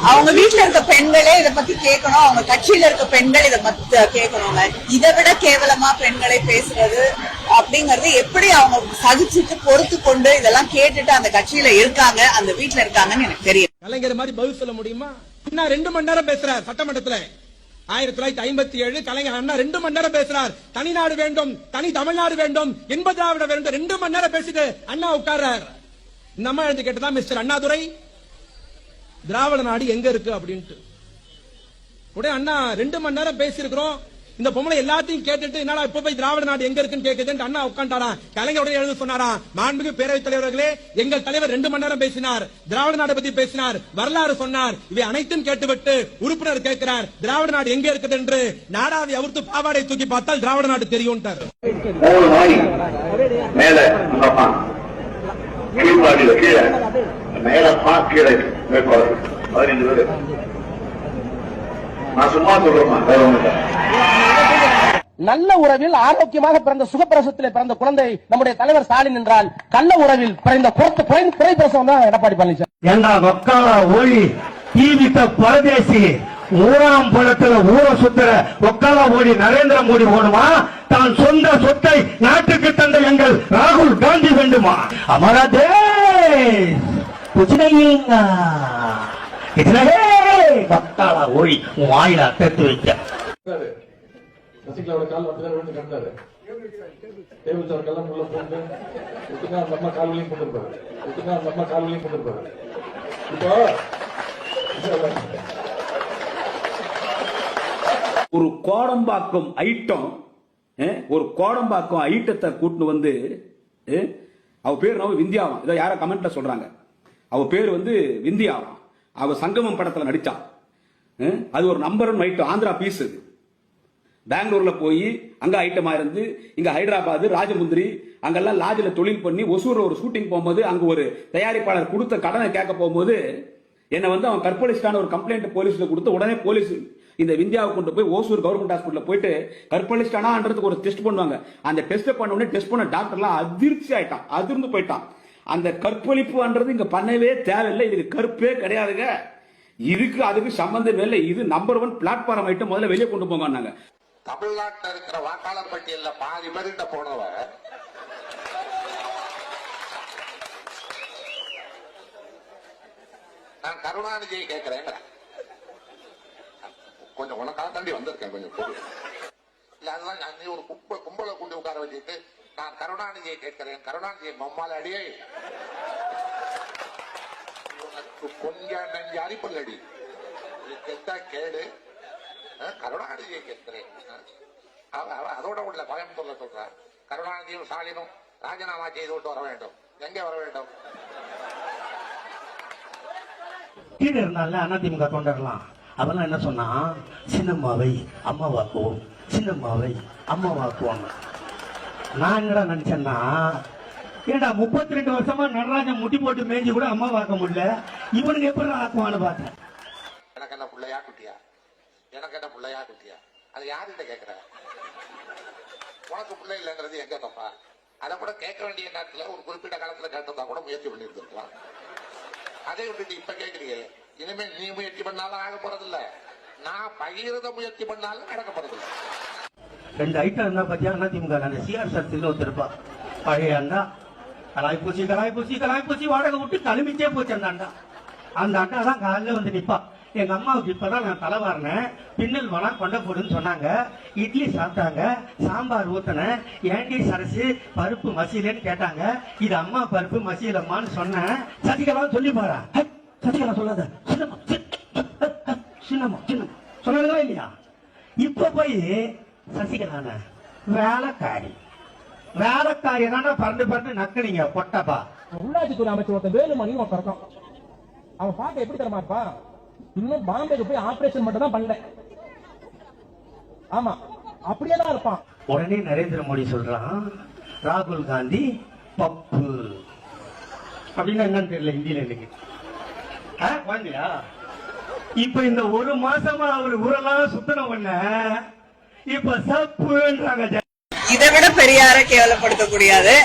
அவங்க வீட்டுல இருக்க பெண்களே இதை பத்தி கேட்கணும், அவங்க கட்சியில இருக்க பெண்கள் இதை பத்தி கேட்கணுங்க. இதை விட கேவலமா பெண்களை பேசுறது அப்படிங்கறது எப்படி அவங்க சகிச்சுட்டு பொறுத்து கொண்டு இதெல்லாம் கேட்டுட்டு அந்த கட்சியில இருக்காங்க, அந்த வீட்டுல இருக்காங்கன்னு எனக்கு தெரியும். கலைஞர் மாதிரி பதில் சொல்ல முடியுமா? அண்ணா 2 மணி நேரம் பேசுறார் சட்டமன்றத்துல. 1957 கலைஞர் அண்ணா 2 மணி நேரம் பேசுறார். தனிநாடு வேண்டும், தனி தமிழ்நாடு வேண்டும், இன்ப திராவிட வேண்டும். 2 மணி நேரம் பேசிட்டு அண்ணா உட்கார்றார். இந்த அம்மா எழுந்து கேட்டதா, மிஸ்டர் அண்ணாதுரை திராவிட நாடு எங்க இருக்கு அப்படின்ட்டு. உடனே அண்ணா 2 மணி நேரம் பேசியிருக்கிறோம், இந்த பொம்பளை எல்லாத்தையும் கேட்டுட்டு என்னடா இப்ப போய் திராவிட நாடு எங்க இருக்குன்னு கேக்குதுன்னு அண்ணா உட்காண்டாரா. கலைஞர் உடனே எழுந்து சொன்னாரா, மாண்புமிகு பேரவைத் தலைவர்களே, எங்கள் தலைவர் 2 மணி நேரம் பேசினார், திராவிட நாடு பத்தி பேசினார், வரலாறு சொன்னார், இவை அனைத்தும் கேட்டுவிட்டு உறுப்பினர் கேட்கிறார் திராவிட நாடு எங்க இருக்குது என்று. நாடாவை அவுர்த்து பாவாடை தூக்கி பார்த்தால் திராவிட நாடு தெரியும். நல்ல உறவில் ஆரோக்கியமாக பிறந்த சுகப்பிரசவத்தில் பிறந்த குழந்தை நம்முடைய தலைவர் ஸ்டாலின் என்றால், கள்ள உறவில் பிறந்த குறை பிரசவம் தான் எடப்பாடி பழனிசாமி. தீவித்த பரதேசி ஊராம் பழத்துல ஊர சுத்துற ஒக்காலா ஓடி நரேந்திர மோடி ஓடுமா? தான் சொந்த சொத்தை நாட்டுக்கு தந்த எங்கள் ராகுல் காந்தி வேண்டுமா? அமரதே ஒக்காலா ஓடி வாயில அத்தத்து வைக்க சசிகலாவோட கால் அப்படிதான் விழுந்து கண்டாரு. தேவச்சாருக்கெல்லாம் உள்ள போட்டு ஒட்டுக்கா அந்த அம்மா கால்வலையும் கொண்டிருப்பாரு, ஒட்டுக்கா அந்த அம்மா கால்வலையும் கொண்டிருப்பாரு. இப்போ ஒரு கோடம்பாக்கம் ஐட்டத்தை கூட்டு வந்து அவ பேர் நம்ம விந்தியாவான். இதை யார கமெண்ட்ல சொல்றாங்க, அவ பேர் வந்து விந்தியாவான். அவ சங்கமம் படத்துல நடிச்சான். அது ஒரு நம்பர் 1 ஐட்டம், ஆந்திரா பீஸ். அது பெங்களூர்ல போய் அங்க ஐட்டமா இருந்து இங்க ஹைதராபாத் ராஜமுந்திரி அங்கெல்லாம் லாட்ஜில் தொழில் பண்ணி ஒசூர்ல ஒரு ஷூட்டிங் போகும்போது அங்க ஒரு தயாரிப்பாளர் கொடுத்த கடனை கேட்க போகும்போது என்ன வந்து அவன் கற்பழிச்சிட்டான ஒரு கம்ப்ளைண்ட் போலீஸ்ல கொடுத்து, உடனே போலீஸ் இந்த விந்தியாவை கொண்டு போய் ஓசூர் கவர்மெண்ட் ஹாஸ்பிட்டல் போயிட்டு கற்பழிச்சிட்டானான்றதுக்கு ஒரு டெஸ்ட் பண்ணுவாங்க. அந்த டெஸ்ட் பண்ண உடனே டெஸ்ட் பண்ண டாக்டர்லாம் அதிர்ச்சி ஆயிட்டான், அதிர்ந்து போயிட்டான். அந்த கற்பழிப்புன்றது இங்க பண்ணவே தேவையில்லை, இதுக்கு கற்பே கிடையாதுங்க, இதுக்கு அதுக்கு சம்பந்தம் இல்லை, இது நம்பர் 1 பிளாட்ஃபார்ம் ஐட்டம், முதல்ல வெளியே கொண்டு போங்க. தமிழ்நாட்டில் இருக்கிற வாக்காளர் பட்டியல்ல பாதி பேர்கிட்ட போனவ நான் கருணாநிதியை கேட்கிறேன். கொஞ்சம் உனக்காக தாண்டி வந்திருக்கேன், கொஞ்சம் இல்ல அதுதான் நீ ஒரு கும்பலை கொண்டு உட்கார வச்சுட்டு நான் கருணாநிதியை கேட்கிறேன், கருணாநிதியை மம்மால அடியே கொஞ்சம் நெஞ்சு அரிப்பல்லடி கெட்டா கேடு, கருணாநிதியை கேட்கிறேன். அதோட உள்ள கோயம்புத்தூர்ல சொல்ற கருணாநிதியும் ஸ்டாலினும் ராஜினாமா செய்து விட்டு வர வேண்டும். எங்க வர வேண்டும்? கீழே இருந்தால அதிமுக தொண்டர்லாம் அவெல்லாம் என்ன சொன்னா, சின்னம்மாவை அம்மாவாக்குவோம், சின்னம்மாவை அம்மாவாக்குவாங்க. நான் என்னடா நினைச்சேன்னா, ஏடா 32 வருஷமா நடராஜன் முட்டி போட்டு மேய்ஞ்சி கூட அம்மாவாக்க முடியல, இவனுக்கு எப்படி ஆக்குவான்னு பார்த்தேன். எனக்கு என்ன பிள்ளையா குட்டியா, எனக்கு என்ன பிள்ளையா குட்டியா, அது யாருகிட்ட கேட்கிற? உனக்கு பிள்ளை இல்லைங்கிறது எங்க தப்பா? அதை கூட கேட்க வேண்டிய நேரத்தில் ஒரு குறிப்பிட்ட காலத்துல கேட்டதா கூட முயற்சி பண்ணிருக்கலாம். அதை விட்டுட்டு இப்ப கேட்கிறீங்க. இனிமேல் நீ முயற்சி பண்ணாலும் ஆக போறதில்ல, நான் பகிர்ந்த முயற்சி பண்ணாலும் நடக்க போறதில்லை. 2 ஐட்டம் இருந்தா பத்தியா அதிமுக அந்த சிஆர் சர்ச்சில் ஒருத்தருப்பா பழைய அண்டா கலாய்பூசி வாடகை விட்டு கழுமிச்சே போச்சு. அந்த அண்டா தான் காலையில் வந்து நிப்பா. எங்க அம்மாவுக்கு இப்பதான் நான் தலை வாரினேன், பின்னல் வளா கொண்ட போடுன்னு சொன்னாங்க, இட்லி சாப்பிட்டாங்க, சாம்பார் ஊத்தினேன், ஏண்டி சரசு பருப்பு மசியலன்னு கேட்டாங்க, இது அம்மா பருப்பு மசியலம்மான்னு சொன்னேன். சசிகலா சொல்லி பாரா, சசிகலா சொல்லாத, சின்னம்மா சொன்னதா இல்லையா? இப்ப போய் சசிகலான வேலைக்காரி தானே பறந்து நக்குனீங்க பொட்டப்பா. உள்ளாட்சித்துறை அமைச்சர் ஒருத்தர் வேலுமணி ஒருத்தர், அவன் பார்க்க எப்படி தரமா இருப்பா? இன்னும் பாம்பேக்கு போய் ஆபரேஷன் மட்டும் தான் பண்ணல. ஆமா, அப்படியே தான் இருப்பான். உடனே நரேந்திர மோடி சொல்றான், ராகுல் காந்தி பப்பு அப்படின்னா என்னன்னு தெரியல இந்தியில இன்னைக்கு. இப்ப இந்த 1 மாசமா அவர் ஊரெல்லாம் சுத்தனம் பண்ண இப்ப சப்புன்றாங்க. இதை விட பெரியார கேவலப்படுத்த முடியாது.